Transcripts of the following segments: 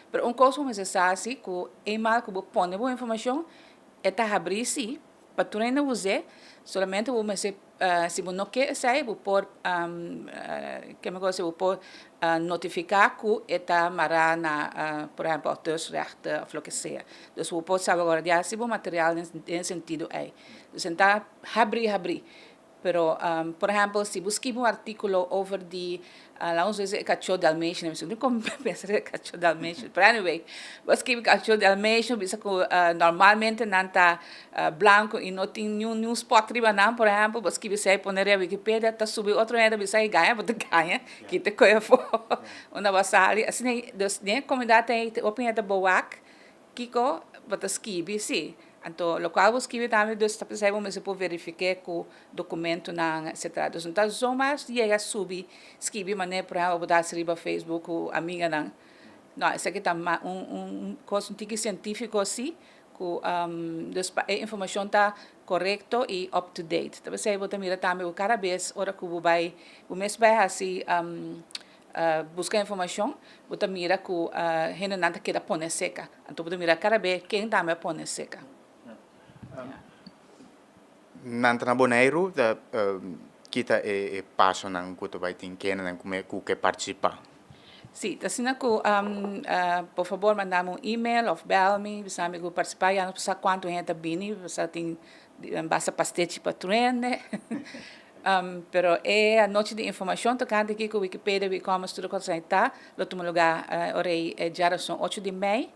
Pero coisa como se sabe que email que põe boa informação é tá abrir sim, para tu ainda usar, solamente o mas se você não quer sair, vou pôr que me gosta vou pôr notificar que está mará na, por exemplo, auteursrechten of lo que seja. Dus vou pôr salvaguardar se o material nesse sentido aí. Dus então abrir. Pero, por exemplo, se você escreve artículo over de, vamos dizer, cachorro dalmatian, eu não como pensar em cachorro dalmatian, but anyway, você escreve cachorro dalmatian, bisa que normalmente não está branco e não tem nenhum spot riba não, por exemplo, você escreve sai poner a Wikipedia, está subir outro ainda bisa e ganha, você ganha, que te coisa for, uma basali, assim, né, comunidade tem opinião da boac, kiko, você escreve, sim. Então, o qual você escreve também, dus tá pensando, mas você pode verificar que o documento não, etc. Dus, então, só mais chega a subir, escreve maneira para botar se riba Facebook, o amiga não. Não, isso aqui tá coisa científico assim, que dus a informação tá correto e up to date. Então, você vai mira também o cada vez, hora que o mês vai assim buscar informação, você mira que gente não quer pôr seca. Então, você mira cada vez quem também pôr seca. Nanta na Bonaire, kita passo nang kuto vai tinkena nang kuke participa. Sim, assim que por favor mandar e-mail ou bel-me, você sabe que participar, já não precisa quanto gente bini, você tem basta pastete para treinar. Pero a noite de informação tocante aqui com o Wikipedia, e-commerce, tudo que está, no último lugar, orei já são 8 de maio,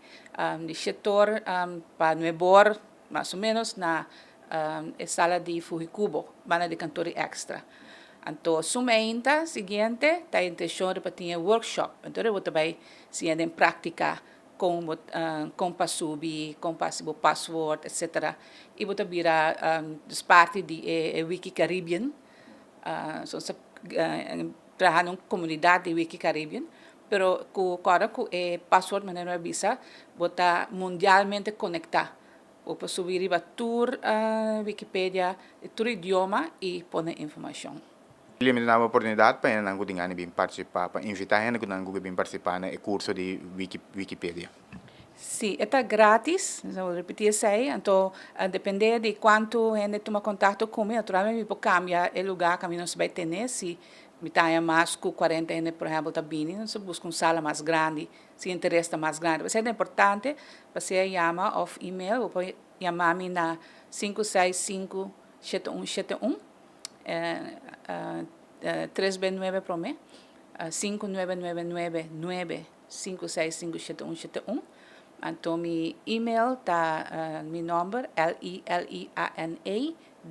de setor para Nuebor, mais ou menos, na sala de Fujicubo, banda de cantor extra. Então, sumainta, seguinte, tá a intenção de ter workshop. Então, eu vou também, se em prática, com pasubi, com password, etc. E vou também parte de Wiki Caribbean, trabalhar em comunidade de Wiki Caribbean, pero agora com o password maneira visa, botar mundialmente conectar. Ou para subir a tour Wikipedia, todo idioma e pôr informação. Ele me dá uma oportunidade para não godingar nem participar, para invitar a gente não godingar participar no curso de Wikipedia. Sim, é grátis, vou repetir isso aí, então, depende de quanto a gente toma contato comigo, naturalmente, eu cambiar o lugar que nós vai ter, se me tenha mais que 40 gente, por exemplo, está bem, nós busca uma sala mais grande, se interessa mais grande. Mas é importante, você chama ou e-mail, ou pode chamar-me na 565-7171, 3B9 para mim, 5999-565-7171. Então, meu e-mail está, meu número,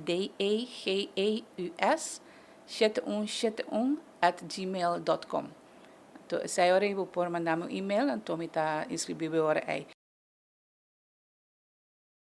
liana-daegaus 7171@gmail.com. Então, essa hora eu vou mandar meu e-mail, então me está inscrever agora aí.